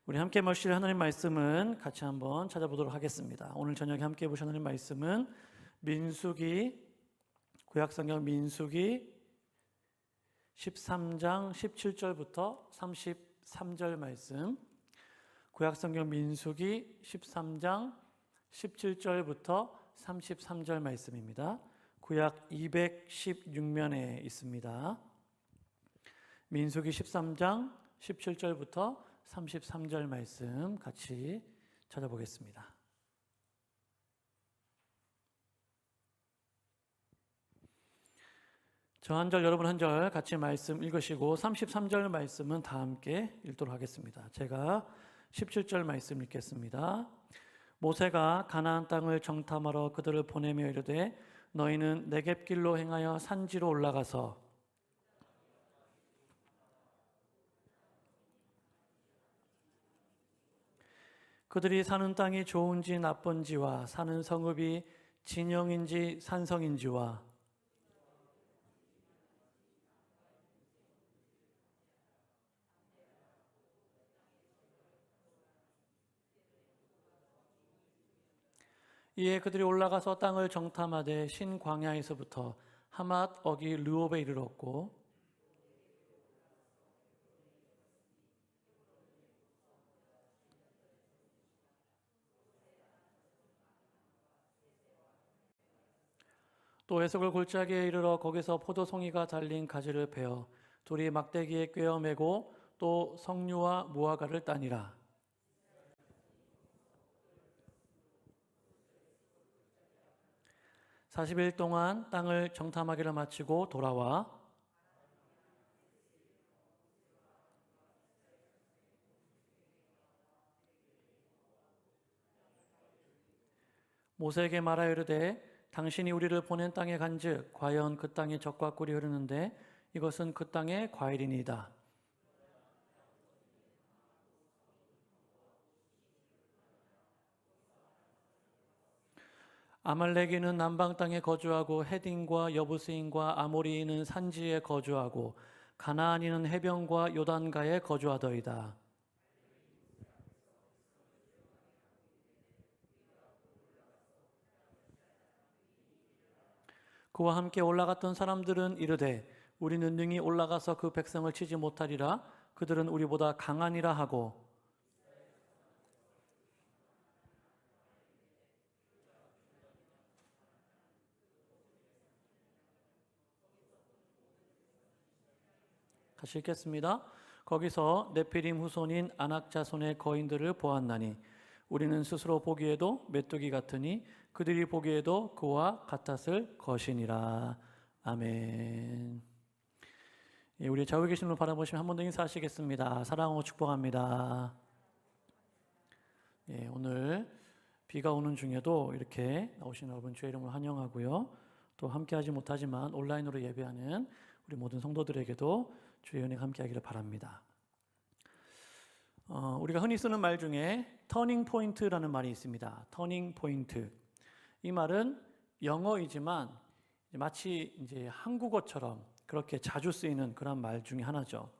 우리 함께 보실 하나님 말씀은 같이 한번 찾아보도록 하겠습니다. 오늘 저녁에 함께 보실 하나님 말씀은 구약성경 민수기 13장 17절부터 33절 말씀, 구약성경 민수기 13장 17절부터 33절 말씀입니다. 구약 216면에 있습니다. 민수기 13장 17절부터 33절 말씀 같이 찾아보겠습니다. 저 한 절 여러분 한 절 같이 말씀 읽으시고 33절 말씀은 다 함께 읽도록 하겠습니다. 제가 17절 말씀 읽겠습니다. 모세가 가나안 땅을 정탐하러 그들을 보내며 이르되 너희는 네겝길로 행하여 산지로 올라가서 그들이 사는 땅이 좋은지 나쁜지와 사는 성읍이 진영인지 산성인지와 이에 그들이 올라가서 땅을 정탐하되 신광야에서부터 하맛 어기 르홉에 이르렀고 또 에석을 골짜기에 이르러 거기서 포도송이가 달린 가지를 베어 둘이 막대기에 꿰어 매고 또 석류와 무화과를 따니라. (40일) 동안 땅을 정탐하기를 마치고 돌아와 모세에게 말하여 이르되 당신이 우리를 보낸 땅에 간즉 과연 그 땅에 젖과 꿀이 흐르는데 이것은 그 땅의 과일이니이다. 아말렉인은 남방 땅에 거주하고 헤딘과 여부스인과 아모리인은 산지에 거주하고 가나안인은 해변과 요단가에 거주하더이다. 그와 함께 올라갔던 사람들은 이르되 우리는 능히 올라가서 그 백성을 치지 못하리라. 그들은 우리보다 강하니라 하고 같이 읽겠습니다. 거기서 네피림 후손인 아낙 자손의 거인들을 보았나니 우리는 스스로 보기에도 메뚜기 같으니 그들이 보기에도 그와 같았을 것이니라. 아멘. 예, 우리 좌우에 계신 분을 바라보시면 한 번 더 인사하시겠습니다. 사랑하고 축복합니다. 예, 오늘 비가 오는 중에도 이렇게 나오신 여러분 주의 이름으로 환영하고요. 또 함께하지 못하지만 온라인으로 예배하는 우리 모든 성도들에게도 주의 은혜가 함께하기를 바랍니다. 우리가 흔히 쓰는 말 중에 터닝 포인트라는 말이 있습니다. 터닝 포인트. 이 말은 영어이지만 마치 이제 한국어처럼 그렇게 자주 쓰이는 그런 말 중에 하나죠.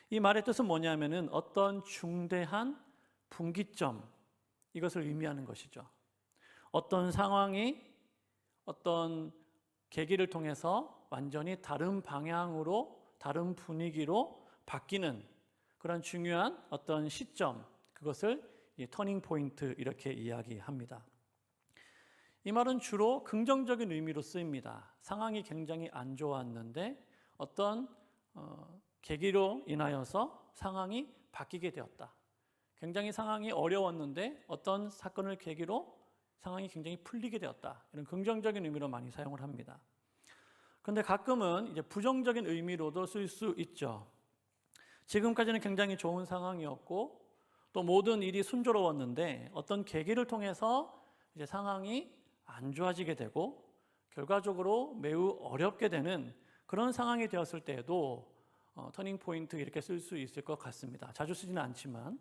이 말의 뜻은 뭐냐면은 어떤 중대한 분기점, 이것을 의미하는 것이죠. 어떤 상황이 어떤 계기를 통해서 완전히 다른 방향으로, 다른 분위기로 바뀌는 그런 중요한 어떤 시점, 그것을 터닝 포인트 이렇게 이야기합니다. 이 말은 주로 긍정적인 의미로 쓰입니다. 상황이 굉장히 안 좋았는데 어떤 계기로 인하여서 상황이 바뀌게 되었다. 굉장히 상황이 어려웠는데 어떤 사건을 계기로 상황이 굉장히 풀리게 되었다. 이런 긍정적인 의미로 많이 사용을 합니다. 그런데 가끔은 이제 부정적인 의미로도 쓸 수 있죠. 지금까지는 굉장히 좋은 상황이었고 또 모든 일이 순조로웠는데 어떤 계기를 통해서 이제 상황이 안 좋아지게 되고 결과적으로 매우 어렵게 되는 그런 상황이 되었을 때에도 터닝 포인트 이렇게 쓸 수 있을 것 같습니다. 자주 쓰지는 않지만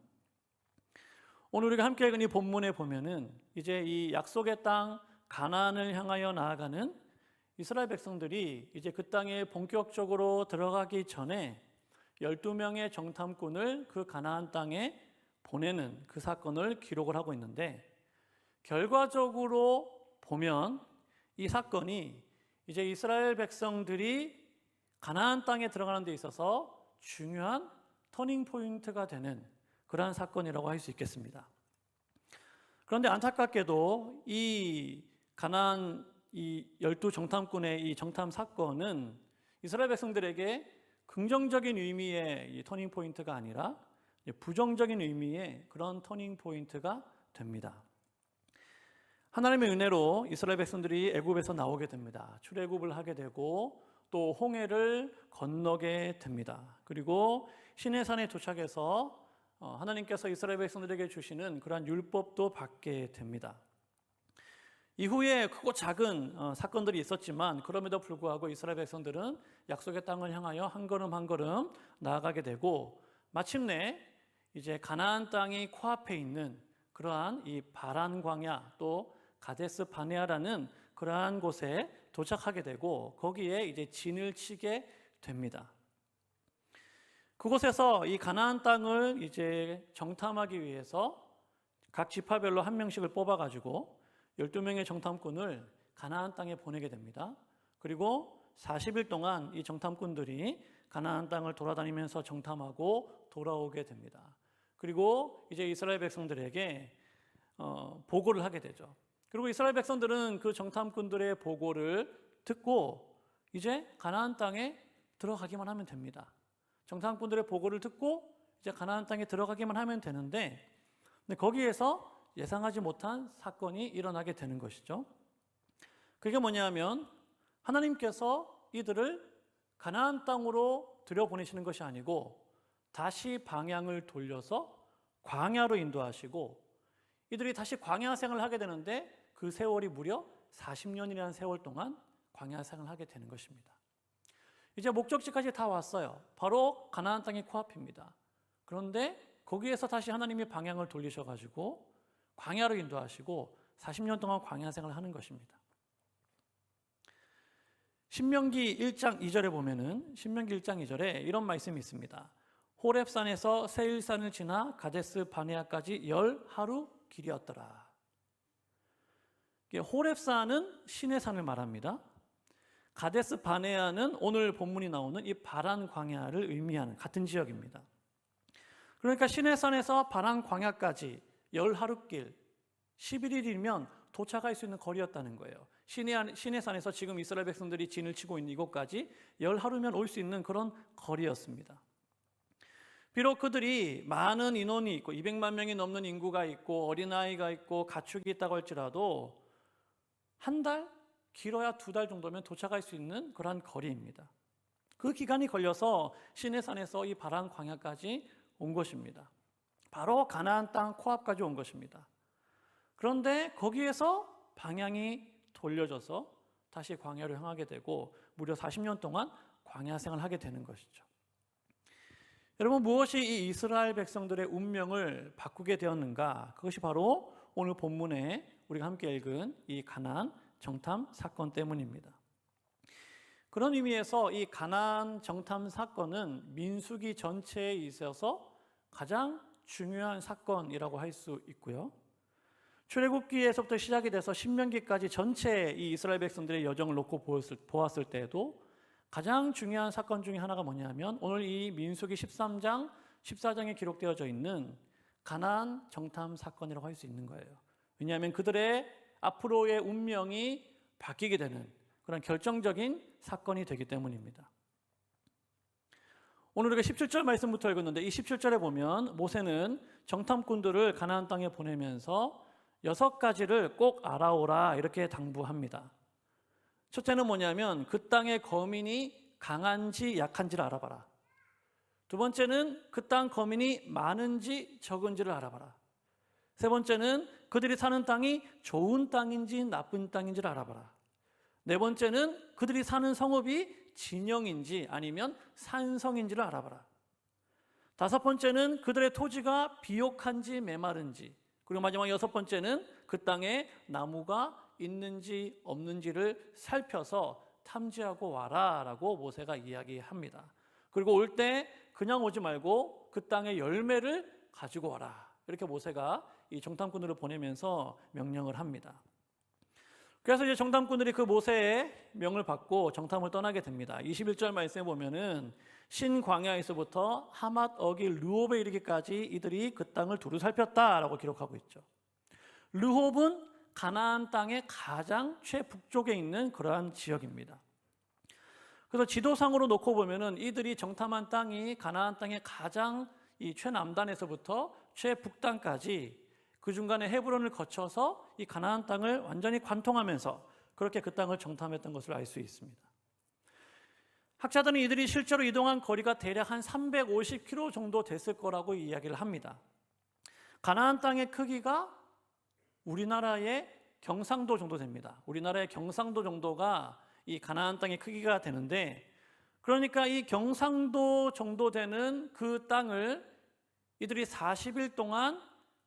오늘 우리가 함께 읽은 이 본문에 보면은 이제 이 약속의 땅 가나안을 향하여 나아가는 이스라엘 백성들이 이제 그 땅에 본격적으로 들어가기 전에 12명의 정탐꾼을 그 가나안 땅에 보내는 그 사건을 기록을 하고 있는데, 결과적으로 보면 이 사건이 이제 이스라엘 백성들이 가나안 땅에 들어가는 데 있어서 중요한 터닝 포인트가 되는 그러한 사건이라고 할 수 있겠습니다. 그런데 안타깝게도 이 가나안 이 12정탐꾼의 이 정탐 사건은 이스라엘 백성들에게 긍정적인 의미의 이 터닝 포인트가 아니라 부정적인 의미의 그런 터닝 포인트가 됩니다. 하나님의 은혜로 이스라엘 백성들이 애굽에서 나오게 됩니다. 출애굽을 하게 되고 또 홍해를 건너게 됩니다. 그리고 시내산에 도착해서 하나님께서 이스라엘 백성들에게 주시는 그러한 율법도 받게 됩니다. 이후에 크고 작은 사건들이 있었지만 그럼에도 불구하고 이스라엘 백성들은 약속의 땅을 향하여 한 걸음 한 걸음 나아가게 되고, 마침내 이제 가나안 땅이 코앞에 있는 그러한 이 바란 광야 또 가데스 바네아라는 그러한 곳에 도착하게 되고, 거기에 이제 진을 치게 됩니다. 그곳에서 이 가나안 땅을 이제 정탐하기 위해서 각 지파별로 한 명씩을 뽑아가지고 12명의 정탐꾼을 가나안 땅에 보내게 됩니다. 그리고 40일 동안 이 정탐꾼들이 가나안 땅을 돌아다니면서 정탐하고 돌아오게 됩니다. 그리고 이제 이스라엘 백성들에게 보고를 하게 되죠. 그리고 이스라엘 백성들은 그 정탐꾼들의 보고를 듣고 이제 가나안 땅에 들어가기만 하면 됩니다. 정탐꾼들의 보고를 듣고 이제 가나안 땅에 들어가기만 하면 되는데, 거기에서 예상하지 못한 사건이 일어나게 되는 것이죠. 그게 뭐냐면 하나님께서 이들을 가나안 땅으로 들여보내시는 것이 아니고 다시 방향을 돌려서 광야로 인도하시고, 이들이 다시 광야 생활을 하게 되는데 그 세월이 무려 40년이라는 세월 동안 광야 생활을 하게 되는 것입니다. 이제 목적지까지 다 왔어요. 바로 가나안 땅의 코앞입니다. 그런데 거기에서 다시 하나님이 방향을 돌리셔가지고 광야로 인도하시고 40년 동안 광야 생활을 하는 것입니다. 신명기 1장 2절에 보면은 신명기 1장 2절에 이런 말씀이 있습니다. 호렙산에서 세일산을 지나 가데스 바네아까지 10하루 길이었더라. 호렙산은 신의 산을 말합니다. 가데스 바네아는 오늘 본문이 나오는 이 바란 광야를 의미하는 같은 지역입니다. 그러니까 신의 산에서 바란 광야까지 10하루길 11일이면 도착할 수 있는 거리였다는 거예요. 신의 산에서 지금 이스라엘 백성들이 진을 치고 있는 이곳까지 10하루면 올 수 있는 그런 거리였습니다. 비록 그들이 많은 인원이 있고 200만 명이 넘는 인구가 있고 어린아이가 있고 가축이 있다고 할지라도 한 달, 길어야 2달 정도면 도착할 수 있는 그러한 거리입니다. 그 기간이 걸려서 신의 산에서 이 바란 광야까지 온 것입니다. 바로 가나안 땅 코앞까지 온 것입니다. 그런데 거기에서 방향이 돌려져서 다시 광야로 향하게 되고 무려 40년 동안 광야 생활을 하게 되는 것이죠. 여러분, 무엇이 이 이스라엘 백성들의 운명을 바꾸게 되었는가? 그것이 바로 오늘 본문에 우리가 함께 읽은 이 가나안 정탐 사건 때문입니다. 그런 의미에서 이 가나안 정탐 사건은 민수기 전체에 있어서 가장 중요한 사건이라고 할 수 있고요. 출애굽기에서부터 시작이 돼서 신명기까지 전체 이 이스라엘 백성들의 여정을 놓고 보았을 때에도 가장 중요한 사건 중에 하나가 뭐냐면 오늘 이 민수기 13장, 14장에 기록되어져 있는 가나안 정탐 사건이라고 할 수 있는 거예요. 왜냐하면 그들의 앞으로의 운명이 바뀌게 되는 그런 결정적인 사건이 되기 때문입니다. 오늘 우리가 17절 말씀부터 읽었는데 이 17절에 보면 모세는 정탐꾼들을 가나안 땅에 보내면서 6가지를 꼭 알아오라 이렇게 당부합니다. 첫째는 뭐냐면 그 땅의 거민이 강한지 약한지를 알아봐라. 두 번째는 그 땅 거민이 많은지 적은지를 알아봐라. 세 번째는 그들이 사는 땅이 좋은 땅인지 나쁜 땅인지를 알아봐라. 네 번째는 그들이 사는 성읍이 진영인지 아니면 산성인지를 알아봐라. 다섯 번째는 그들의 토지가 비옥한지 메마른지, 그리고 마지막 6번째는 그 땅에 나무가 있는지 없는지를 살펴서 탐지하고 와라 라고 모세가 이야기합니다. 그리고 올 때 그냥 오지 말고 그 땅의 열매를 가지고 와라. 이렇게 모세가 이 정탐꾼들을 보내면서 명령을 합니다. 그래서 이제 정탐꾼들이 그 모세의 명을 받고 정탐을 떠나게 됩니다. 21절 말씀에 보면은 신광야에서부터 하맛 어기 르홉에 이르기까지 이들이 그 땅을 두루 살폈다라고 기록하고 있죠. 르홉은 가나안 땅의 가장 최북쪽에 있는 그러한 지역입니다. 그래서 지도상으로 놓고 보면은 이들이 정탐한 땅이 가나안 땅의 가장 이 최남단에서부터 최북단까지 그 중간에 헤브론을 거쳐서 이 가나안 땅을 완전히 관통하면서 그렇게 그 땅을 정탐했던 것을 알 수 있습니다. 학자들은 이들이 실제로 이동한 거리가 대략 한 350km 정도 됐을 거라고 이야기를 합니다. 가나안 땅의 크기가 우리나라의 경상도 정도 됩니다. 우리나라의 경상도 정도가 이 가나안 땅의 크기가 되는데, 그러니까 이 경상도 정도 되는 그 땅을 이들이 40일 동안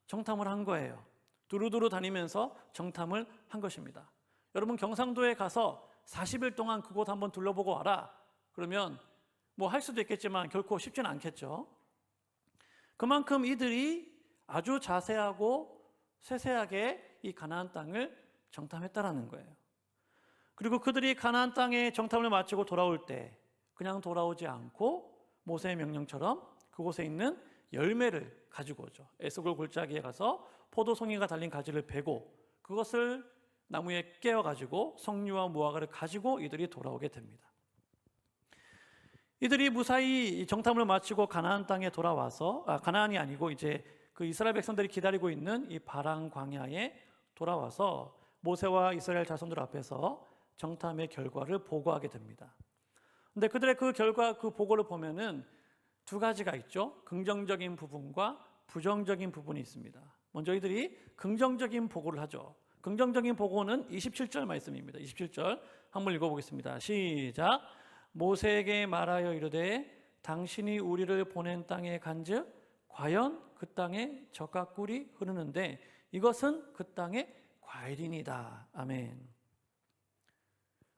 정탐을 한 거예요. 두루두루 다니면서 정탐을 한 것입니다. 여러분, 경상도에 가서 40일 동안 그곳 한번 둘러보고 와라 그러면 뭐 할 수도 있겠지만 결코 쉽지는 않겠죠. 그만큼 이들이 아주 자세하고 세세하게 이 가나안 땅을 정탐했다라는 거예요. 그리고 그들이 가나안 땅에 정탐을 마치고 돌아올 때 그냥 돌아오지 않고 모세의 명령처럼 그곳에 있는 열매를 가지고 오죠. 에스골 골짜기에 가서 포도송이가 달린 가지를 베고 그것을 나무에 깨어 가지고 석류와 무화과를 가지고 이들이 돌아오게 됩니다. 이들이 무사히 정탐을 마치고 가나안 땅에 돌아와서 가나안이 아니고 이제 그 이스라엘 백성들이 기다리고 있는 이 바란 광야에 돌아와서 모세와 이스라엘 자손들 앞에서 정탐의 결과를 보고하게 됩니다. 근데 그들의 그 결과, 그 보고를 보면은 두 가지가 있죠. 긍정적인 부분과 부정적인 부분이 있습니다. 먼저 이들이 긍정적인 보고를 하죠. 긍정적인 보고는 27절 말씀입니다. 27절 한번 읽어보겠습니다. 시작. 모세에게 말하여 이르되 당신이 우리를 보낸 땅에 간즉 과연 그 땅에 젖과 꿀이 흐르는데 이것은 그 땅의 과일이니이다. 아멘.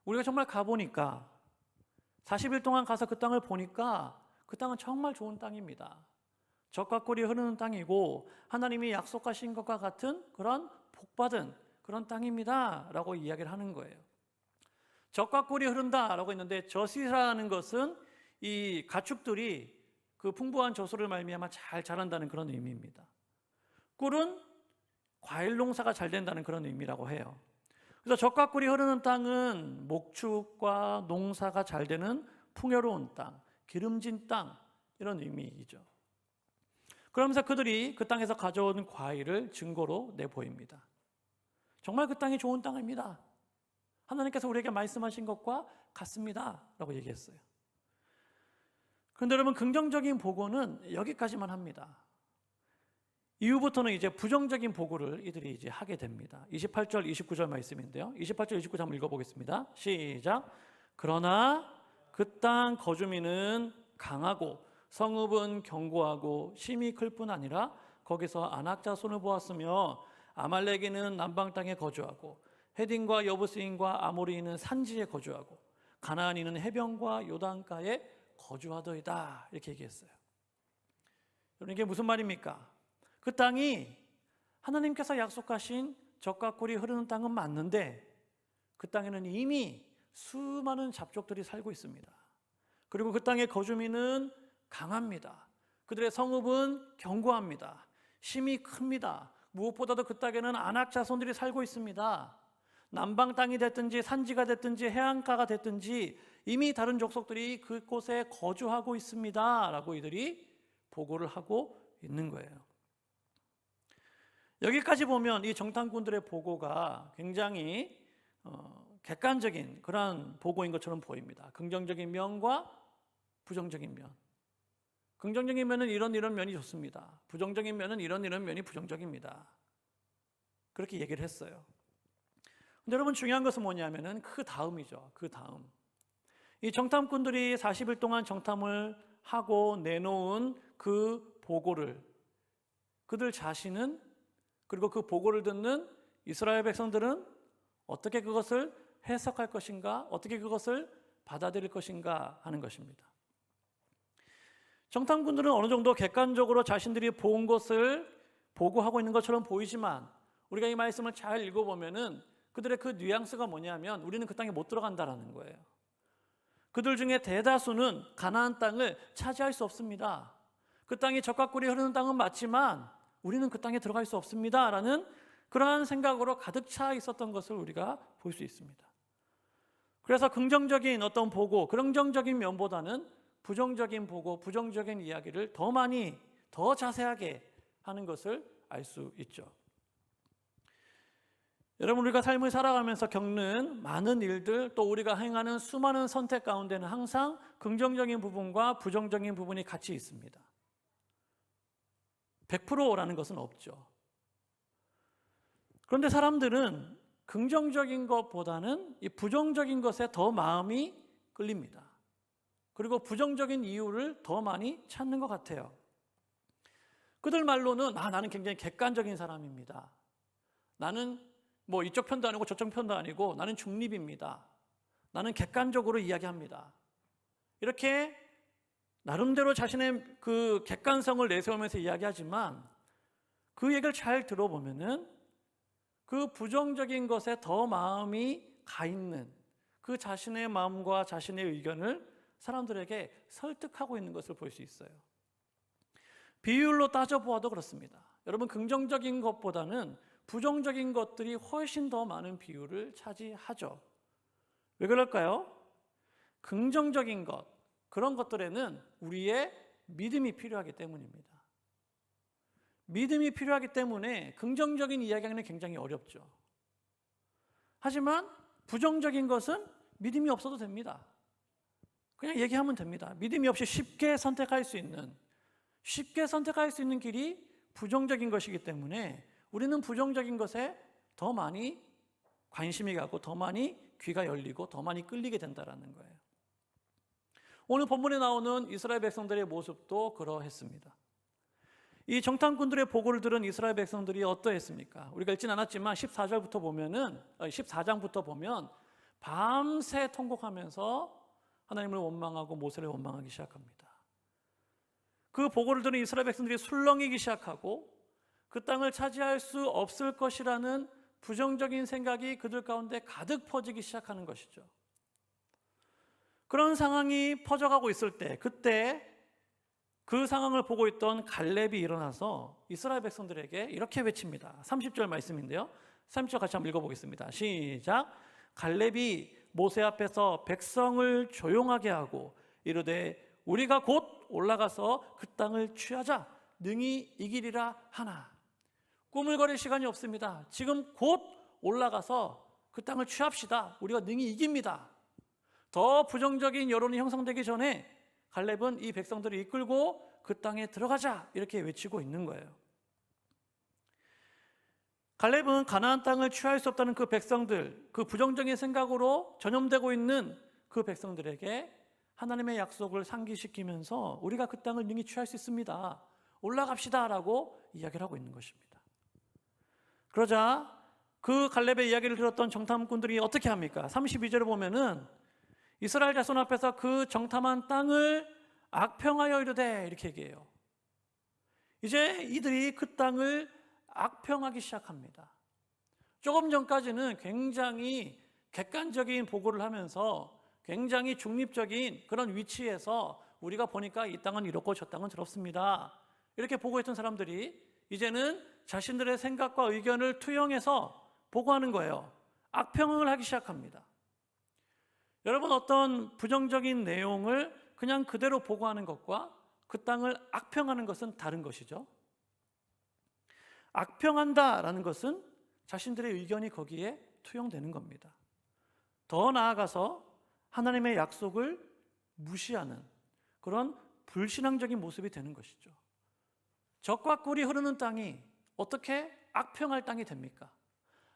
우리가 정말 가보니까 40일 동안 가서 그 땅을 보니까 그 땅은 정말 좋은 땅입니다. 젖과 꿀이 흐르는 땅이고 하나님이 약속하신 것과 같은 그런 복받은 그런 땅입니다 라고 이야기를 하는 거예요. 젖과 꿀이 흐른다라고 했는데 젖이라는 것은 이 가축들이 그 풍부한 젖소를 말미암아 잘 자란다는 그런 의미입니다. 꿀은 과일 농사가 잘 된다는 그런 의미라고 해요. 그래서 젖과 꿀이 흐르는 땅은 목축과 농사가 잘 되는 풍요로운 땅, 기름진 땅, 이런 의미이죠. 그러면서 그들이 그 땅에서 가져온 과일을 증거로 내보입니다. 정말 그 땅이 좋은 땅입니다. 하나님께서 우리에게 말씀하신 것과 같습니다 라고 얘기했어요. 그런데 여러분, 긍정적인 보고는 여기까지만 합니다. 이후부터는 이제 부정적인 보고를 이들이 이제 하게 됩니다. 28절, 29절 말씀인데요. 28절, 29절 한번 읽어보겠습니다. 시작. 그러나 그 땅 거주민은 강하고 성읍은 견고하고 심히 클 뿐 아니라 거기서 아낙 자손을 보았으며 아말렉인은 남방 땅에 거주하고 헤딘과 여부스인과 아모리인은 산지에 거주하고 가나안인은 해변과 요단가에 거주하더이다. 이렇게 얘기했어요. 여러분, 이게 무슨 말입니까? 그 땅이 하나님께서 약속하신 젖과 꿀이 흐르는 땅은 맞는데 그 땅에는 이미 수많은 잡족들이 살고 있습니다. 그리고 그 땅의 거주민은 강합니다. 그들의 성읍은 견고합니다. 심이 큽니다. 무엇보다도 그 땅에는 아낙 자손들이 살고 있습니다. 남방 땅이 됐든지 산지가 됐든지 해안가가 됐든지 이미 다른 족속들이 그곳에 거주하고 있습니다 라고 이들이 보고를 하고 있는 거예요. 여기까지 보면 이 정탐꾼들의 보고가 굉장히 객관적인 그런 보고인 것처럼 보입니다. 긍정적인 면과 부정적인 면. 긍정적인 면은 이런 면이 좋습니다. 부정적인 면은 이런 면이 부정적입니다. 그렇게 얘기를 했어요. 근데 여러분, 중요한 것은 뭐냐면은 그 다음이죠. 그 다음. 이 정탐꾼들이 40일 동안 정탐을 하고 내놓은 그 보고를 그들 자신은, 그리고 그 보고를 듣는 이스라엘 백성들은 어떻게 그것을 해석할 것인가, 어떻게 그것을 받아들일 것인가 하는 것입니다. 정탐꾼들은 어느 정도 객관적으로 자신들이 본 것을 보고하고 있는 것처럼 보이지만 우리가 이 말씀을 잘 읽어보면은 그들의 그 뉘앙스가 뭐냐면 우리는 그 땅에 못 들어간다라는 거예요. 그들 중에 대다수는 가나안 땅을 차지할 수 없습니다. 그 땅이 젖과 꿀이 흐르는 땅은 맞지만 우리는 그 땅에 들어갈 수 없습니다 라는 그러한 생각으로 가득 차 있었던 것을 우리가 볼 수 있습니다. 그래서 긍정적인 어떤 보고, 긍정적인 면보다는 부정적인 보고, 부정적인 이야기를 더 많이, 더 자세하게 하는 것을 알 수 있죠. 여러분, 우리가 삶을 살아가면서 겪는 많은 일들, 또 우리가 행하는 수많은 선택 가운데는 항상 긍정적인 부분과 부정적인 부분이 같이 있습니다. 100%라는 것은 없죠. 그런데 사람들은 긍정적인 것보다는 이 부정적인 것에 더 마음이 끌립니다. 그리고 부정적인 이유를 더 많이 찾는 것 같아요. 그들 말로는 나는 굉장히 객관적인 사람입니다. 나는 뭐 이쪽 편도 아니고 저쪽 편도 아니고 나는 중립입니다. 나는 객관적으로 이야기합니다. 이렇게 나름대로 자신의 그 객관성을 내세우면서 이야기하지만 그 얘기를 잘 들어보면은 그 부정적인 것에 더 마음이 가 있는 그 자신의 마음과 자신의 의견을 사람들에게 설득하고 있는 것을 볼 수 있어요. 비율로 따져보아도 그렇습니다. 여러분, 긍정적인 것보다는 부정적인 것들이 훨씬 더 많은 비율을 차지하죠. 왜 그럴까요? 긍정적인 것, 그런 것들에는 우리의 믿음이 필요하기 때문입니다. 믿음이 필요하기 때문에 긍정적인 이야기하기는 굉장히 어렵죠. 하지만 부정적인 것은 믿음이 없어도 됩니다. 그냥 얘기하면 됩니다. 믿음이 없이 쉽게 선택할 수 있는 길이 부정적인 것이기 때문에 우리는 부정적인 것에 더 많이 관심이 가고 더 많이 귀가 열리고 더 많이 끌리게 된다는 거예요. 오늘 본문에 나오는 이스라엘 백성들의 모습도 그러했습니다. 이 정탐꾼들의 보고를 들은 이스라엘 백성들이 어떠했습니까? 우리가 읽진 않았지만 14장부터 보면 밤새 통곡하면서 하나님을 원망하고 모세를 원망하기 시작합니다. 그 보고를 들은 이스라엘 백성들이 술렁이기 시작하고 그 땅을 차지할 수 없을 것이라는 부정적인 생각이 그들 가운데 가득 퍼지기 시작하는 것이죠. 그런 상황이 퍼져가고 있을 때, 그때 그 상황을 보고 있던 갈렙이 일어나서 이스라엘 백성들에게 이렇게 외칩니다. 30절 말씀인데요. 30절 같이 한번 읽어보겠습니다. 시작. 갈렙이 모세 앞에서 백성을 조용하게 하고 이르되 우리가 곧 올라가서 그 땅을 취하자 능히 이기리라 하나. 꾸물거릴 시간이 없습니다. 지금 곧 올라가서 그 땅을 취합시다. 우리가 능히 이깁니다. 더 부정적인 여론이 형성되기 전에 갈렙은 이 백성들을 이끌고 그 땅에 들어가자 이렇게 외치고 있는 거예요. 갈렙은 가나안 땅을 취할 수 없다는 그 백성들, 그 부정적인 생각으로 전염되고 있는 그 백성들에게 하나님의 약속을 상기시키면서 우리가 그 땅을 능히 취할 수 있습니다. 올라갑시다 라고 이야기를 하고 있는 것입니다. 그러자 그 갈렙의 이야기를 들었던 정탐꾼들이 어떻게 합니까? 32절을 보면은 이스라엘 자손 앞에서 그 정탐한 땅을 악평하여 이르되 이렇게 얘기해요. 이제 이들이 그 땅을 악평하기 시작합니다. 조금 전까지는 굉장히 객관적인 보고를 하면서 굉장히 중립적인 그런 위치에서 우리가 보니까 이 땅은 이렇고 저 땅은 저렇습니다. 이렇게 보고했던 사람들이 이제는 자신들의 생각과 의견을 투영해서 보고하는 거예요. 악평을 하기 시작합니다. 여러분, 어떤 부정적인 내용을 그냥 그대로 보고하는 것과 그 땅을 악평하는 것은 다른 것이죠. 악평한다라는 것은 자신들의 의견이 거기에 투영되는 겁니다. 더 나아가서 하나님의 약속을 무시하는 그런 불신앙적인 모습이 되는 것이죠. 젖과 꿀이 흐르는 땅이 어떻게 악평할 땅이 됩니까?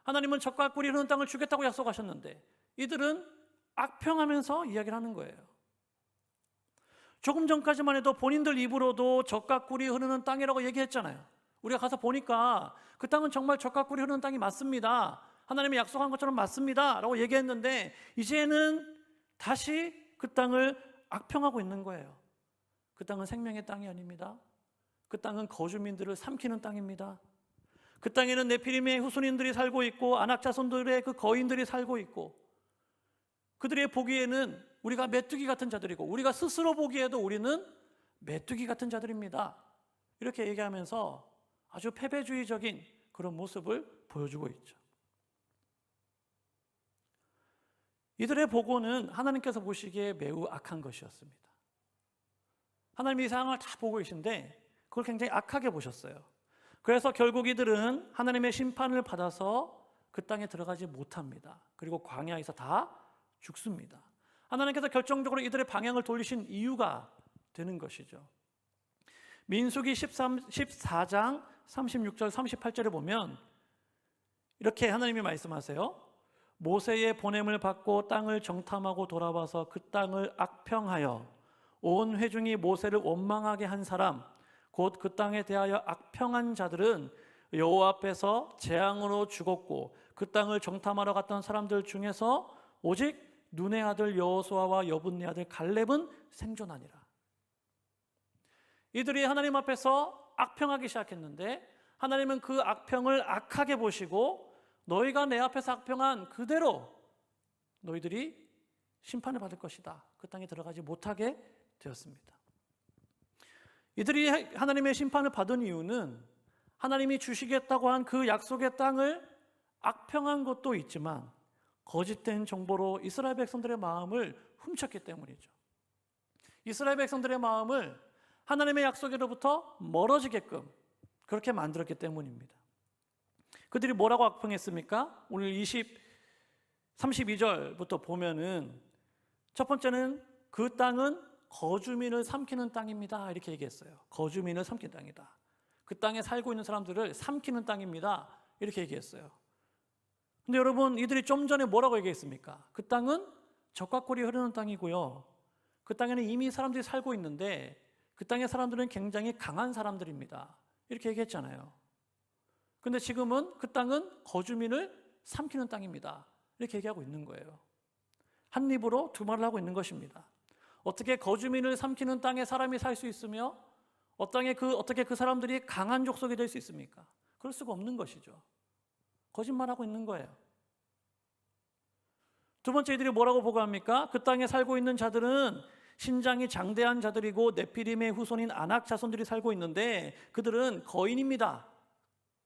하나님은 젖과 꿀이 흐르는 땅을 주겠다고 약속하셨는데 이들은 악평하면서 이야기를 하는 거예요. 조금 전까지만 해도 본인들 입으로도 젖과 꿀이 흐르는 땅이라고 얘기했잖아요. 우리가 가서 보니까 그 땅은 정말 젖과 꿀이 흐르는 땅이 맞습니다. 하나님이 약속한 것처럼 맞습니다 라고 얘기했는데 이제는 다시 그 땅을 악평하고 있는 거예요. 그 땅은 생명의 땅이 아닙니다. 그 땅은 거주민들을 삼키는 땅입니다. 그 땅에는 네피림의 후손인들이 살고 있고 아낙 자손들의 그 거인들이 살고 있고, 그들의 보기에는 우리가 메뚜기 같은 자들이고 우리가 스스로 보기에도 우리는 메뚜기 같은 자들입니다. 이렇게 얘기하면서 아주 패배주의적인 그런 모습을 보여주고 있죠. 이들의 보고는 하나님께서 보시기에 매우 악한 것이었습니다. 하나님이 이 상황을 다 보고 계신데 그걸 굉장히 악하게 보셨어요. 그래서 결국 이들은 하나님의 심판을 받아서 그 땅에 들어가지 못합니다. 그리고 광야에서 다 죽습니다. 하나님께서 결정적으로 이들의 방향을 돌리신 이유가 되는 것이죠. 민수기 14장 36절 38절에 보면 이렇게 하나님이 말씀하세요. 모세의 보냄을 받고 땅을 정탐하고 돌아와서 그 땅을 악평하여 온 회중이 모세를 원망하게 한 사람, 곧 그 땅에 대하여 악평한 자들은 여호와 앞에서 재앙으로 죽었고 그 땅을 정탐하러 갔던 사람들 중에서 오직 눈의 아들 여호수아와 여분네 아들 갈렙은 생존하니라. 이들이 하나님 앞에서 악평하기 시작했는데 하나님은 그 악평을 악하게 보시고 너희가 내 앞에서 악평한 그대로 너희들이 심판을 받을 것이다. 그 땅에 들어가지 못하게 되었습니다. 이들이 하나님의 심판을 받은 이유는 하나님이 주시겠다고 한 그 약속의 땅을 악평한 것도 있지만 거짓된 정보로 이스라엘 백성들의 마음을 훔쳤기 때문이죠. 이스라엘 백성들의 마음을 하나님의 약속으로부터 멀어지게끔 그렇게 만들었기 때문입니다. 그들이 뭐라고 악평했습니까? 오늘 32절부터 보면은 첫 번째는 그 땅은 거주민을 삼키는 땅입니다. 이렇게 얘기했어요. 거주민을 삼키는 땅이다. 그 땅에 살고 있는 사람들을 삼키는 땅입니다. 이렇게 얘기했어요. 근데 여러분, 이들이 좀 전에 뭐라고 얘기했습니까? 그 땅은 젖과 꿀이 흐르는 땅이고요. 그 땅에는 이미 사람들이 살고 있는데 그 땅의 사람들은 굉장히 강한 사람들입니다. 이렇게 얘기했잖아요. 근데 지금은 그 땅은 거주민을 삼키는 땅입니다. 이렇게 얘기하고 있는 거예요. 한 입으로 두 말을 하고 있는 것입니다. 어떻게 거주민을 삼키는 땅에 사람이 살 수 있으며 어떻게 그 사람들이 강한 족속이 될 수 있습니까? 그럴 수가 없는 것이죠. 거짓말하고 있는 거예요. 두 번째, 이들이 뭐라고 보고합니까? 그 땅에 살고 있는 자들은 신장이 장대한 자들이고 네피림의 후손인 아낙 자손들이 살고 있는데 그들은 거인입니다.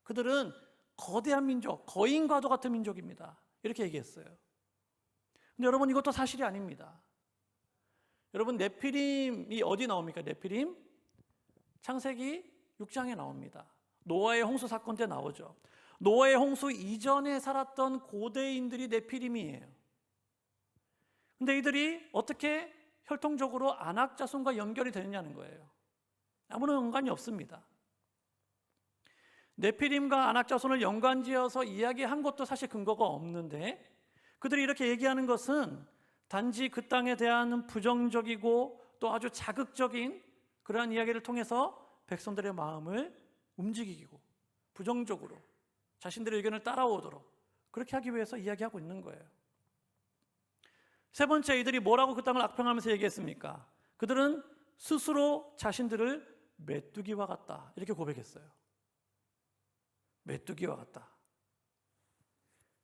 그들은 거대한 민족, 거인과도 같은 민족입니다. 이렇게 얘기했어요. 근데 여러분, 이것도 사실이 아닙니다. 여러분, 네피림이 어디 나옵니까? 네피림? 창세기 6장에 나옵니다. 노아의 홍수 사건 때 나오죠. 노아의 홍수 이전에 살았던 고대인들이 네피림이에요. 근데 이들이 어떻게 혈통적으로 아낙 자손과 연결이 되느냐는 거예요. 아무런 연관이 없습니다. 네피림과 아낙 자손을 연관지어서 이야기한 것도 사실 근거가 없는데 그들이 이렇게 얘기하는 것은 단지 그 땅에 대한 부정적이고 또 아주 자극적인 그러한 이야기를 통해서 백성들의 마음을 움직이고 부정적으로 자신들의 의견을 따라오도록 그렇게 하기 위해서 이야기하고 있는 거예요. 세 번째, 이들이 뭐라고 그 땅을 악평하면서 얘기했습니까? 그들은 스스로 자신들을 메뚜기와 같다 이렇게 고백했어요. 메뚜기와 같다.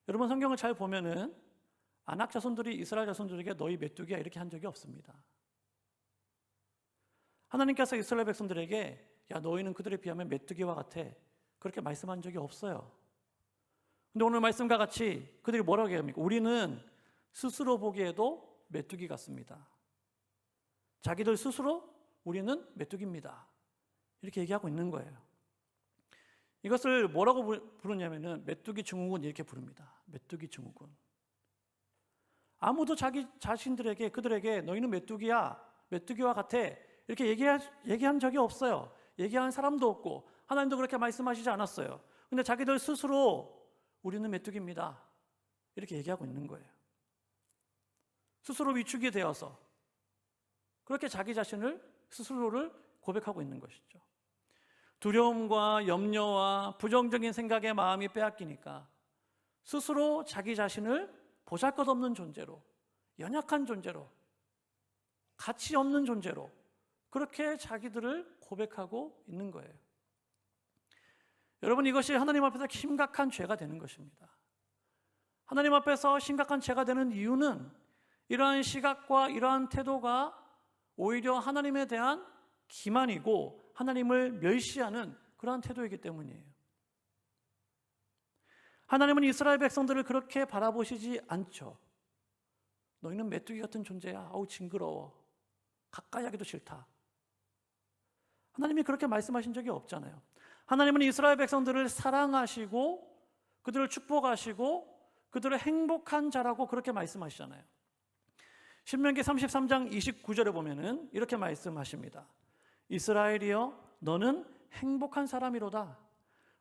여러분, 성경을 잘 보면은 아낙 자손들이 이스라엘 자손들에게 너희 메뚜기야 이렇게 한 적이 없습니다. 하나님께서 이스라엘 백성들에게 야, 너희는 그들에 비하면 메뚜기와 같아 그렇게 말씀한 적이 없어요. 근데 오늘 말씀과 같이 그들이 뭐라고 얘기합니까? 우리는 스스로 보기에도 메뚜기 같습니다. 자기들 스스로 우리는 메뚜기입니다. 이렇게 얘기하고 있는 거예요. 이것을 뭐라고 부르냐면은 메뚜기 증후군 이렇게 부릅니다. 메뚜기 증후군. 아무도 자기 자신들에게 그들에게 너희는 메뚜기야, 메뚜기와 같아 이렇게 얘기한 적이 없어요. 얘기한 사람도 없고 하나님도 그렇게 말씀하시지 않았어요. 근데 자기들 스스로 우리는 메뚜기입니다 이렇게 얘기하고 있는 거예요. 스스로 위축이 되어서 그렇게 자기 자신을 스스로를 고백하고 있는 것이죠. 두려움과 염려와 부정적인 생각에 마음이 빼앗기니까 스스로 자기 자신을 보잘것없는 존재로, 연약한 존재로, 가치 없는 존재로 그렇게 자기들을 고백하고 있는 거예요. 여러분, 이것이 하나님 앞에서 심각한 죄가 되는 것입니다. 하나님 앞에서 심각한 죄가 되는 이유는 이러한 시각과 이러한 태도가 오히려 하나님에 대한 기만이고 하나님을 멸시하는 그러한 태도이기 때문이에요. 하나님은 이스라엘 백성들을 그렇게 바라보시지 않죠. 너희는 메뚜기 같은 존재야. 아우 징그러워. 가까이 하기도 싫다. 하나님이 그렇게 말씀하신 적이 없잖아요. 하나님은 이스라엘 백성들을 사랑하시고 그들을 축복하시고 그들을 행복한 자라고 그렇게 말씀하시잖아요. 신명기 33장 29절에 보면은 이렇게 말씀하십니다. 이스라엘이여 너는 행복한 사람이로다.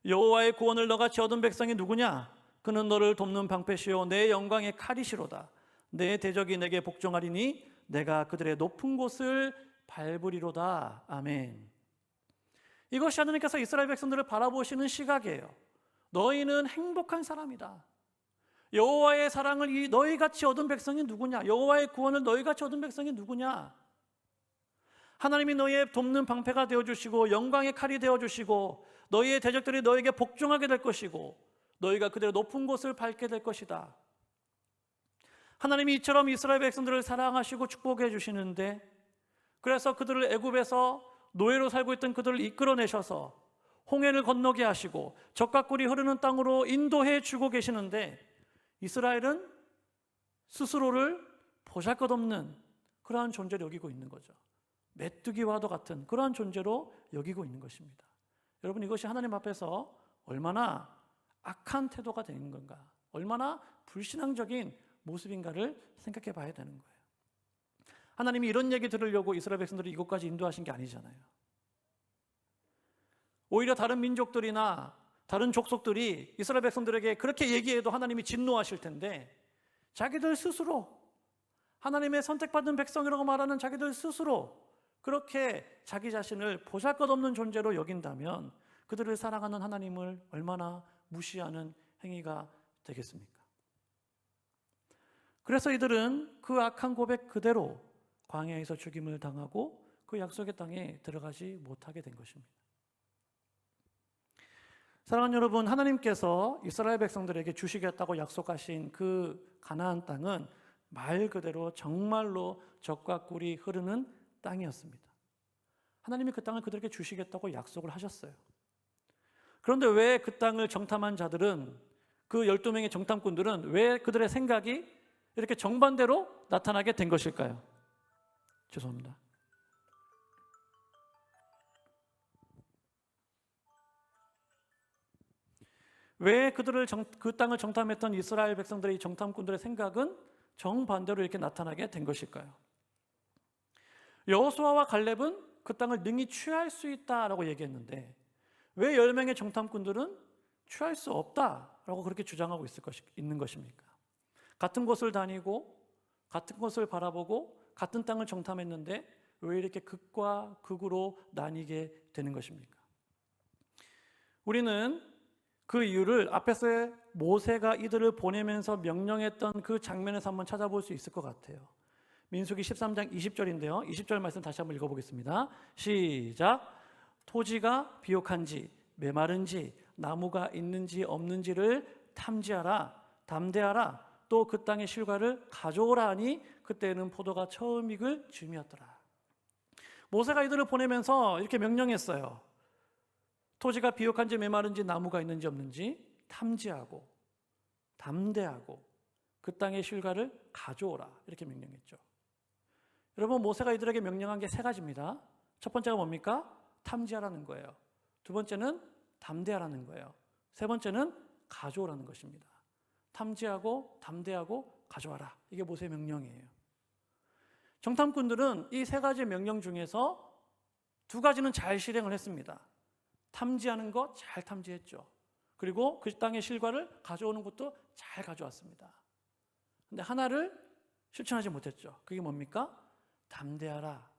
여호와의 구원을 너같이 얻은 백성이 누구냐? 그는 너를 돕는 방패시요 내 영광의 칼이시로다. 내 대적이 내게 복종하리니 내가 그들의 높은 곳을 밟으리로다. 아멘. 이것이 하나님께서 이스라엘 백성들을 바라보시는 시각이에요. 너희는 행복한 사람이다. 여호와의 사랑을 너희같이 얻은 백성이 누구냐? 여호와의 구원을 너희같이 얻은 백성이 누구냐? 하나님이 너희의 돕는 방패가 되어주시고 영광의 칼이 되어주시고 너희의 대적들이 너희에게 복종하게 될 것이고 너희가 그들의 높은 곳을 밟게 될 것이다. 하나님이 이처럼 이스라엘 백성들을 사랑하시고 축복해 주시는데, 그래서 그들을 애굽에서 노예로 살고 있던 그들을 이끌어내셔서 홍해를 건너게 하시고 적과 꿀이 흐르는 땅으로 인도해 주고 계시는데, 이스라엘은 스스로를 보잘것없는 그러한 존재로 여기고 있는 거죠. 메뚜기와도 같은 그러한 존재로 여기고 있는 것입니다. 여러분, 이것이 하나님 앞에서 얼마나 악한 태도가 되는 건가, 얼마나 불신앙적인 모습인가를 생각해 봐야 되는 거예요. 하나님이 이런 얘기 들으려고 이스라엘 백성들을 이곳까지 인도하신 게 아니잖아요. 오히려 다른 민족들이나 다른 족속들이 이스라엘 백성들에게 그렇게 얘기해도 하나님이 진노하실 텐데, 자기들 스스로 하나님의 선택받은 백성이라고 말하는 자기들 스스로 그렇게 자기 자신을 보잘것없는 존재로 여긴다면 그들을 사랑하는 하나님을 얼마나 무시하는 행위가 되겠습니까? 그래서 이들은 그 악한 고백 그대로 광야에서 죽임을 당하고 그 약속의 땅에 들어가지 못하게 된 것입니다. 사랑하는 여러분, 하나님께서 이스라엘 백성들에게 주시겠다고 약속하신 그 가나안 땅은 말 그대로 정말로 젖과 꿀이 흐르는 땅이었습니다. 하나님이 그 땅을 그들에게 주시겠다고 약속을 하셨어요. 그런데 왜 그 땅을 정탐한 자들은, 그 12명의 정탐꾼들은 왜 그들의 생각이 이렇게 정반대로 나타나게 된 것일까요? 죄송합니다. 왜 그 땅을 정탐했던 이스라엘 백성들의 정탐꾼들의 생각은 정반대로 이렇게 나타나게 된 것일까요? 여호수아와 갈렙은 그 땅을 능히 취할 수 있다라고 얘기했는데 왜 10명의 정탐꾼들은 취할 수 없다라고 그렇게 주장하고 있는 것입니까? 같은 곳을 다니고 같은 곳을 바라보고 같은 땅을 정탐했는데 왜 이렇게 극과 극으로 나뉘게 되는 것입니까? 우리는 그 이유를 앞에서 모세가 이들을 보내면서 명령했던 그 장면에서 한번 찾아볼 수 있을 것 같아요. 민수기 13장 20절인데요. 20절 말씀 다시 한번 읽어보겠습니다. 시작. 토지가 비옥한지 메마른지 나무가 있는지 없는지를 탐지하라. 담대하라. 또 그 땅의 실과를 가져오라 하니 그때는 포도가 처음 익을 즈음이었더라. 모세가 이들을 보내면서 이렇게 명령했어요. 토지가 비옥한지 메마른지 나무가 있는지 없는지 탐지하고 담대하고 그 땅의 실과를 가져오라, 이렇게 명령했죠. 여러분, 모세가 이들에게 명령한 게 3가지입니다. 첫 번째가 뭡니까? 탐지하라는 거예요. 두 번째는 담대하라는 거예요. 세 번째는 가져오라는 것입니다. 탐지하고 담대하고 가져와라, 이게 모세의 명령이에요. 정탐꾼들은 이 3가지 명령 중에서 2가지는 잘 실행을 했습니다. 탐지하는 것 잘 탐지했죠. 그리고 그 땅의 실과를 가져오는 것도 잘 가져왔습니다. 근데 하나를 실천하지 못했죠. 그게 뭡니까? 담대하라.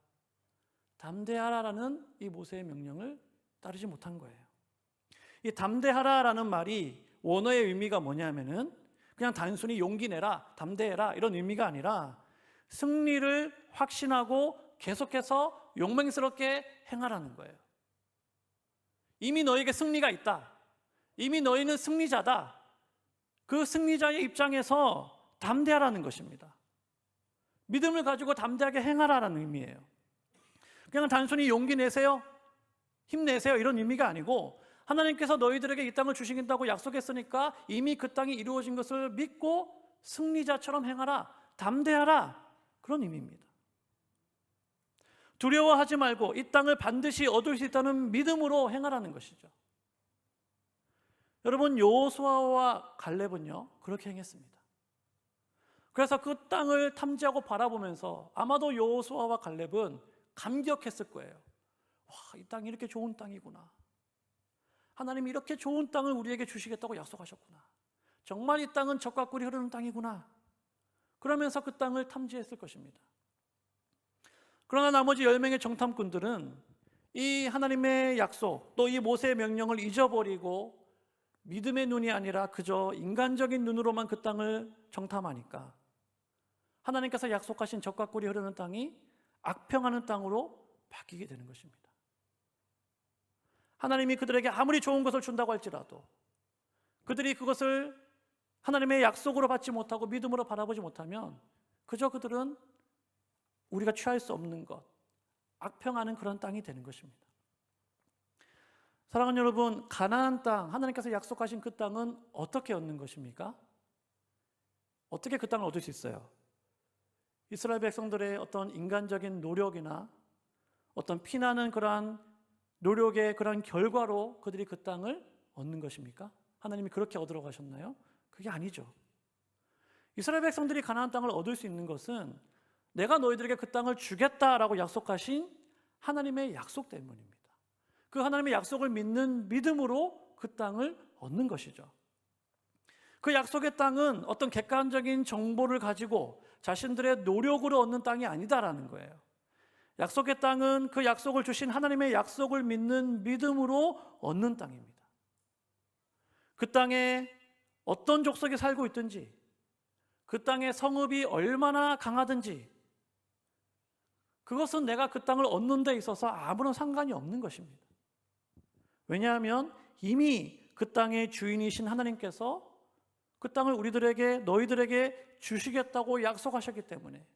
담대하라라는 이 모세의 명령을 따르지 못한 거예요. 이 담대하라라는 말이 원어의 의미가 뭐냐면은 그냥 단순히 용기 내라, 담대해라 이런 의미가 아니라 승리를 확신하고 계속해서 용맹스럽게 행하라는 거예요. 이미 너에게 승리가 있다. 이미 너희는 승리자다. 그 승리자의 입장에서 담대하라는 것입니다. 믿음을 가지고 담대하게 행하라는 의미예요. 그냥 단순히 용기 내세요, 힘내세요 이런 의미가 아니고, 하나님께서 너희들에게 이 땅을 주시겠다고 약속했으니까 이미 그 땅이 이루어진 것을 믿고 승리자처럼 행하라, 담대하라, 그런 의미입니다. 두려워하지 말고 이 땅을 반드시 얻을 수 있다는 믿음으로 행하라는 것이죠. 여러분, 여호수아와 갈렙은요 그렇게 행했습니다. 그래서 그 땅을 탐지하고 바라보면서 아마도 여호수아와 갈렙은 감격했을 거예요. 와, 이 땅이 이렇게 좋은 땅이구나. 하나님이 이렇게 좋은 땅을 우리에게 주시겠다고 약속하셨구나. 정말 이 땅은 젖과 꿀이 흐르는 땅이구나. 그러면서 그 땅을 탐지했을 것입니다. 그러나 나머지 10명의 정탐꾼들은 이 하나님의 약속, 또 이 모세의 명령을 잊어버리고 믿음의 눈이 아니라 그저 인간적인 눈으로만 그 땅을 정탐하니까 하나님께서 약속하신 젖과 꿀이 흐르는 땅이 악평하는 땅으로 바뀌게 되는 것입니다. 하나님이 그들에게 아무리 좋은 것을 준다고 할지라도 그들이 그것을 하나님의 약속으로 받지 못하고 믿음으로 바라보지 못하면 그저 그들은 우리가 취할 수 없는 것, 악평하는 그런 땅이 되는 것입니다. 사랑하는 여러분, 가나안 땅, 하나님께서 약속하신 그 땅은 어떻게 얻는 것입니까? 어떻게 그 땅을 얻을 수 있어요? 이스라엘 백성들의 어떤 인간적인 노력이나 어떤 피나는 그러한 노력의 그러한 결과로 그들이 그 땅을 얻는 것입니까? 하나님이 그렇게 얻으러 가셨나요? 그게 아니죠. 이스라엘 백성들이 가나안 땅을 얻을 수 있는 것은 내가 너희들에게 그 땅을 주겠다라고 약속하신 하나님의 약속 때문입니다. 그 하나님의 약속을 믿는 믿음으로 그 땅을 얻는 것이죠. 그 약속의 땅은 어떤 객관적인 정보를 가지고 자신들의 노력으로 얻는 땅이 아니다라는 거예요. 약속의 땅은 그 약속을 주신 하나님의 약속을 믿는 믿음으로 얻는 땅입니다. 그 땅에 어떤 족속이 살고 있든지, 그 땅의 성읍이 얼마나 강하든지, 그것은 내가 그 땅을 얻는 데 있어서 아무런 상관이 없는 것입니다. 왜냐하면 이미 그 땅의 주인이신 하나님께서 그 땅을 너희들에게 주시겠다고 약속하셨기 때문에,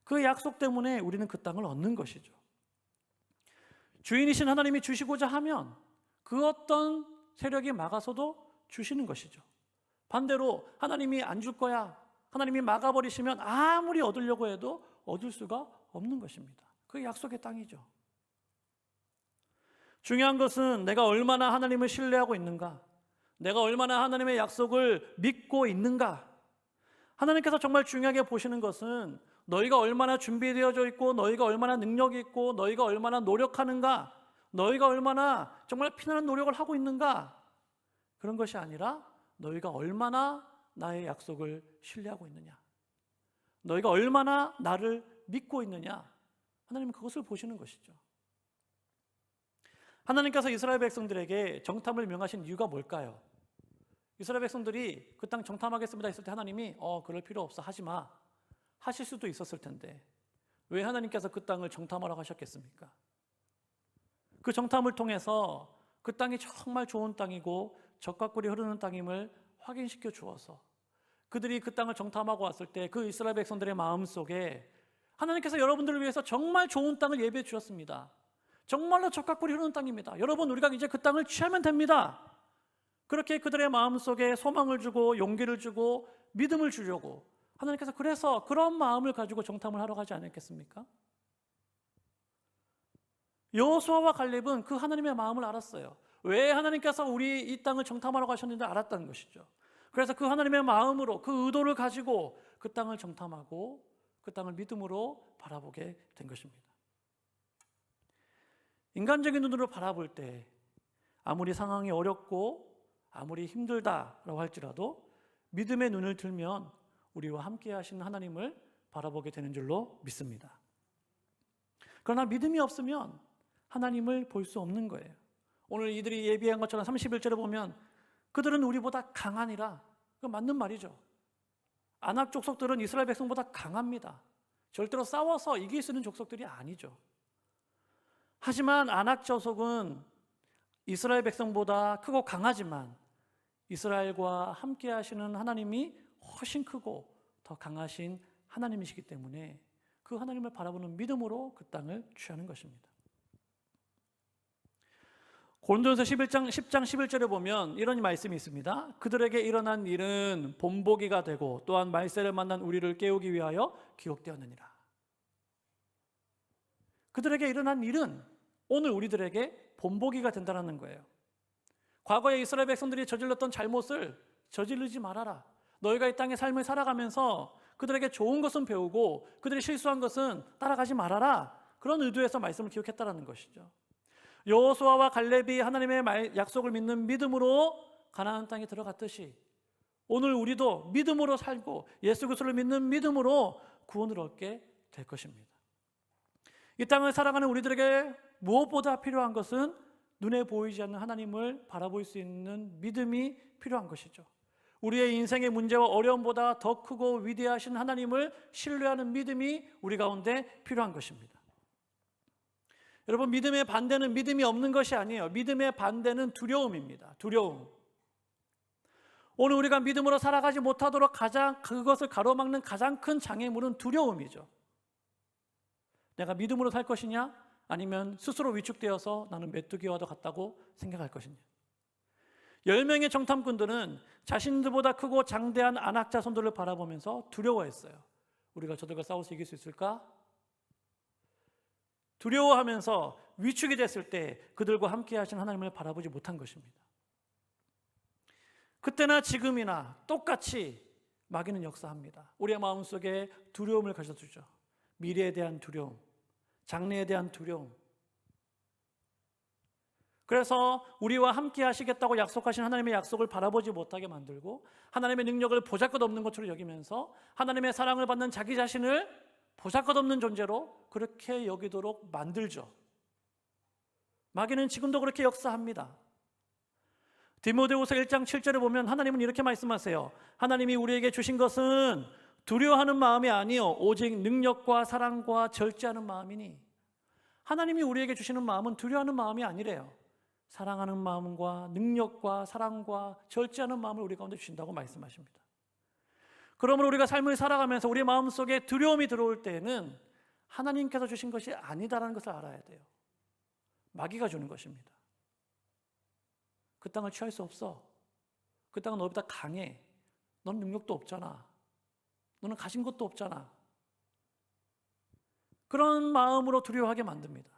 그 약속 때문에 우리는 그 땅을 얻는 것이죠. 주인이신 하나님이 주시고자 하면 그 어떤 세력이 막아서도 주시는 것이죠. 반대로 하나님이 안 줄 거야, 하나님이 막아버리시면 아무리 얻으려고 해도 얻을 수가 없는 것입니다. 그게 약속의 땅이죠. 중요한 것은 내가 얼마나 하나님을 신뢰하고 있는가, 내가 얼마나 하나님의 약속을 믿고 있는가. 하나님께서 정말 중요하게 보시는 것은 너희가 얼마나 준비되어져 있고, 너희가 얼마나 능력이 있고, 너희가 얼마나 노력하는가, 너희가 얼마나 정말 피나는 노력을 하고 있는가, 그런 것이 아니라 너희가 얼마나 나의 약속을 신뢰하고 있느냐, 너희가 얼마나 나를 믿고 있느냐, 하나님은 그것을 보시는 것이죠. 하나님께서 이스라엘 백성들에게 정탐을 명하신 이유가 뭘까요? 이스라엘 백성들이 그 땅 정탐하겠습니다 했을 때 하나님이 그럴 필요 없어, 하지 마, 하실 수도 있었을 텐데 왜 하나님께서 그 땅을 정탐하라고 하셨겠습니까? 그 정탐을 통해서 그 땅이 정말 좋은 땅이고 젖과 꿀이 흐르는 땅임을 확인시켜 주어서 그들이 그 땅을 정탐하고 왔을 때 그 이스라엘 백성들의 마음속에 하나님께서 여러분들을 위해서 정말 좋은 땅을 예비해 주셨습니다. 정말로 젖과 꿀이 흐르는 땅입니다. 여러분, 우리가 이제 그 땅을 취하면 됩니다. 그렇게 그들의 마음속에 소망을 주고 용기를 주고 믿음을 주려고 하나님께서 그래서 그런 마음을 가지고 정탐을 하러 가지 않았겠습니까? 여호수아와 갈렙은 그 하나님의 마음을 알았어요. 왜 하나님께서 우리 이 땅을 정탐하러 가셨는지 알았다는 것이죠. 그래서 그 하나님의 마음으로, 그 의도를 가지고 그 땅을 정탐하고 그 땅을 믿음으로 바라보게 된 것입니다. 인간적인 눈으로 바라볼 때 아무리 상황이 어렵고 아무리 힘들다라고 할지라도 믿음의 눈을 들면 우리와 함께 하시는 하나님을 바라보게 되는 줄로 믿습니다. 그러나 믿음이 없으면 하나님을 볼 수 없는 거예요. 오늘 이들이 예비한 것처럼 31절에 보면 그들은 우리보다 강하니라. 그 맞는 말이죠. 아낙 족속들은 이스라엘 백성보다 강합니다. 절대로 싸워서 이길 수 있는 족속들이 아니죠. 하지만 아낙 족속은 이스라엘 백성보다 크고 강하지만 이스라엘과 함께 하시는 하나님이 훨씬 크고 더 강하신 하나님이시기 때문에 그 하나님을 바라보는 믿음으로 그 땅을 취하는 것입니다. 고린도전서 10장 11절에 보면 이런 말씀이 있습니다. 그들에게 일어난 일은 본보기가 되고 또한 말세를 만난 우리를 깨우기 위하여 기록되었느니라. 그들에게 일어난 일은 오늘 우리들에게 본보기가 된다는 거예요. 과거에 이스라엘 백성들이 저질렀던 잘못을 저지르지 말아라. 너희가 이 땅의 삶을 살아가면서 그들에게 좋은 것은 배우고 그들이 실수한 것은 따라가지 말아라. 그런 의도에서 말씀을 기록했다는 것이죠. 여호수아와 갈렙이 하나님의 약속을 믿는 믿음으로 가나안 땅에 들어갔듯이 오늘 우리도 믿음으로 살고 예수 그리스도를 믿는 믿음으로 구원을 얻게 될 것입니다. 이 땅을 살아가는 우리들에게 무엇보다 필요한 것은 눈에 보이지 않는 하나님을 바라볼 수 있는 믿음이 필요한 것이죠. 우리의 인생의 문제와 어려움보다 더 크고 위대하신 하나님을 신뢰하는 믿음이 우리 가운데 필요한 것입니다. 여러분, 믿음의 반대는 믿음이 없는 것이 아니에요. 믿음의 반대는 두려움입니다. 두려움. 오늘 우리가 믿음으로 살아가지 못하도록 그것을 가로막는 가장 큰 장애물은 두려움이죠. 내가 믿음으로 살 것이냐? 아니면 스스로 위축되어서 나는 메뚜기와도 같다고 생각할 것이냐? 10명의 정탐꾼들은 자신들보다 크고 장대한 안악자손들을 바라보면서 두려워했어요. 우리가 저들과 싸워서 이길 수 있을까? 두려워하면서 위축이 됐을 때 그들과 함께 하신 하나님을 바라보지 못한 것입니다. 그때나 지금이나 똑같이 마귀는 역사합니다. 우리의 마음속에 두려움을 가져주죠. 미래에 대한 두려움, 장래에 대한 두려움. 그래서 우리와 함께 하시겠다고 약속하신 하나님의 약속을 바라보지 못하게 만들고 하나님의 능력을 보잘것없는 것으로 여기면서 하나님의 사랑을 받는 자기 자신을 보잘것없는 존재로 그렇게 여기도록 만들죠. 마귀는 지금도 그렇게 역사합니다. 디모데후서 1장 7절에 보면 하나님은 이렇게 말씀하세요. 하나님이 우리에게 주신 것은 두려워하는 마음이 아니요 오직 능력과 사랑과 절제하는 마음이니. 하나님이 우리에게 주시는 마음은 두려워하는 마음이 아니래요. 사랑하는 마음과 능력과 사랑과 절제하는 마음을 우리 가운데 주신다고 말씀하십니다. 그러므로 우리가 삶을 살아가면서 우리 마음속에 두려움이 들어올 때에는 하나님께서 주신 것이 아니다라는 것을 알아야 돼요. 마귀가 주는 것입니다. 그 땅을 취할 수 없어. 그 땅은 너보다 강해. 너는 능력도 없잖아. 너는 가진 것도 없잖아. 그런 마음으로 두려워하게 만듭니다.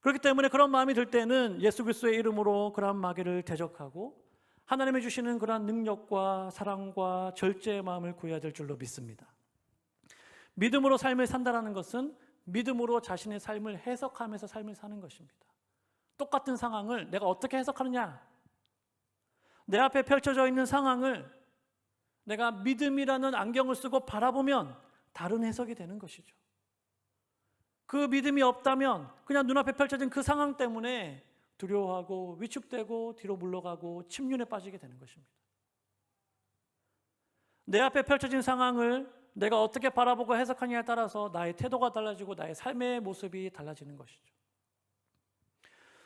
그렇기 때문에 그런 마음이 들 때는 예수 그리스도의 이름으로 그런 마귀를 대적하고 하나님이 주시는 그런 능력과 사랑과 절제의 마음을 구해야 될 줄로 믿습니다. 믿음으로 삶을 산다는 것은 믿음으로 자신의 삶을 해석하면서 삶을 사는 것입니다. 똑같은 상황을 내가 어떻게 해석하느냐? 내 앞에 펼쳐져 있는 상황을 내가 믿음이라는 안경을 쓰고 바라보면 다른 해석이 되는 것이죠. 그 믿음이 없다면 그냥 눈앞에 펼쳐진 그 상황 때문에 두려워하고 위축되고 뒤로 물러가고 침륜에 빠지게 되는 것입니다. 내 앞에 펼쳐진 상황을 내가 어떻게 바라보고 해석하느냐에 따라서 나의 태도가 달라지고 나의 삶의 모습이 달라지는 것이죠.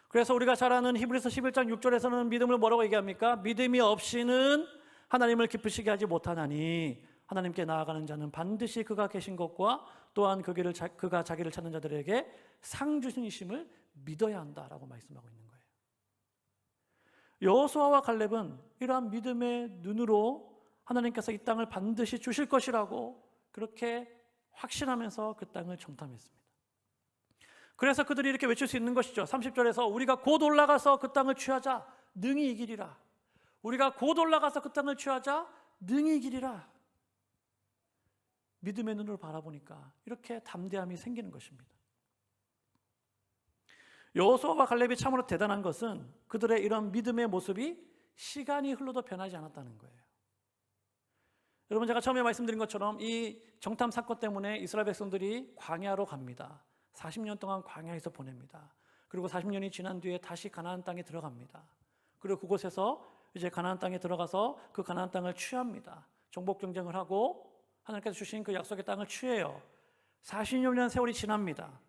그래서 우리가 잘 아는 히브리서 11장 6절에서는 믿음을 뭐라고 얘기합니까? 믿음이 없이는 하나님을 기쁘시게 하지 못하나니 하나님께 나아가는 자는 반드시 그가 계신 것과 또한 그가 자기를 찾는 자들에게 상 주신이심을 믿어야 한다라고 말씀하고 있는 거예요. 여호수아와 갈렙은 이러한 믿음의 눈으로 하나님께서 이 땅을 반드시 주실 것이라고 그렇게 확신하면서 그 땅을 정탐했습니다. 그래서 그들이 이렇게 외칠 수 있는 것이죠. 30절에서 우리가 곧 올라가서 그 땅을 취하자 능히 이기리라. 우리가 곧 올라가서 그 땅을 취하자 능히 이기리라. 믿음의 눈으로 바라보니까 이렇게 담대함이 생기는 것입니다. 여호수아와 갈렙이 참으로 대단한 것은 그들의 이런 믿음의 모습이 시간이 흘러도 변하지 않았다는 거예요. 여러분, 제가 처음에 말씀드린 것처럼 이 정탐 사건 때문에 이스라엘 백성들이 광야로 갑니다. 40년 동안 광야에서 보냅니다. 그리고 40년이 지난 뒤에 다시 가나안 땅에 들어갑니다. 그리고 그곳에서 이제 가나안 땅에 들어가서 그 가나안 땅을 취합니다. 정복 경쟁을 하고 하나님께서 주신 그 약속의 땅을 취해요. 40년 세월이 지납니다.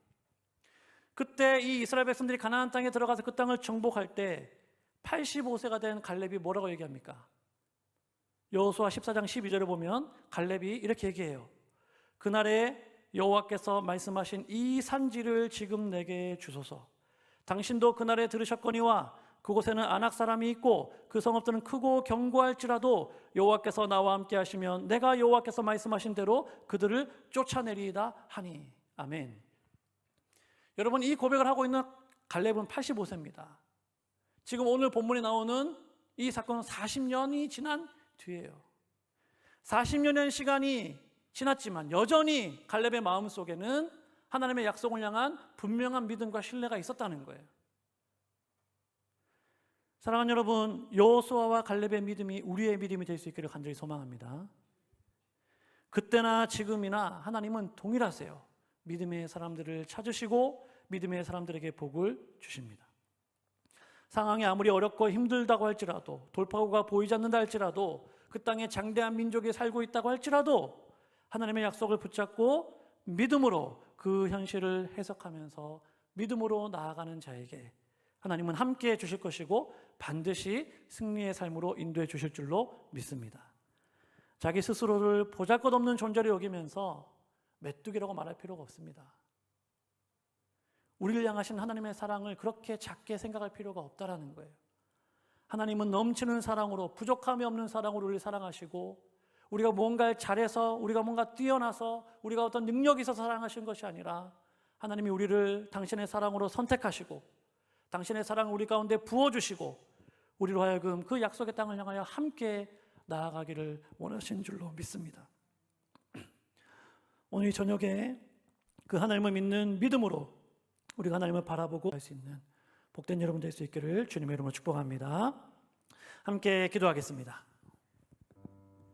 그때 이 이스라엘 백성들이 가나안 땅에 들어가서 그 땅을 정복할 때 85세가 된 갈렙이 뭐라고 얘기합니까? 여호수아 14장 12절에 보면 갈렙이 이렇게 얘기해요. 그날에 여호와께서 말씀하신 이 산지를 지금 내게 주소서. 당신도 그날에 들으셨거니와 그곳에는 아낙 사람이 있고 그 성읍들은 크고 견고할지라도 여호와께서 나와 함께 하시면 내가 여호와께서 말씀하신 대로 그들을 쫓아내리이다 하니. 아멘. 여러분, 이 고백을 하고 있는 갈렙은 85세입니다. 지금 오늘 본문에 나오는 이 사건은 40년이 지난 뒤에요. 40년의 시간이 지났지만 여전히 갈렙의 마음속에는 하나님의 약속을 향한 분명한 믿음과 신뢰가 있었다는 거예요. 사랑하는 여러분, 여호수아와 갈렙의 믿음이 우리의 믿음이 될 수 있기를 간절히 소망합니다. 그때나 지금이나 하나님은 동일하세요. 믿음의 사람들을 찾으시고 믿음의 사람들에게 복을 주십니다. 상황이 아무리 어렵고 힘들다고 할지라도, 돌파구가 보이지 않는다 할지라도, 그 땅에 장대한 민족이 살고 있다고 할지라도 하나님의 약속을 붙잡고 믿음으로 그 현실을 해석하면서 믿음으로 나아가는 자에게 하나님은 함께해 주실 것이고 반드시 승리의 삶으로 인도해 주실 줄로 믿습니다. 자기 스스로를 보잘것없는 존재로 여기면서 메뚜기라고 말할 필요가 없습니다. 우리를 향하신 하나님의 사랑을 그렇게 작게 생각할 필요가 없다라는 거예요. 하나님은 넘치는 사랑으로, 부족함이 없는 사랑으로 우리를 사랑하시고, 우리가 뭔가를 잘해서, 우리가 뭔가 뛰어나서, 우리가 어떤 능력이 있어서 사랑하신 것이 아니라 하나님이 우리를 당신의 사랑으로 선택하시고 당신의 사랑을 우리 가운데 부어주시고 우리로 하여금 그 약속의 땅을 향하여 함께 나아가기를 원하신 줄로 믿습니다. 오늘 이 저녁에 그 하나님을 믿는 믿음으로 우리가 하나님을 바라보고 할 수 있는 복된 여러분 될 수 있기를 주님의 이름으로 축복합니다. 함께 기도하겠습니다.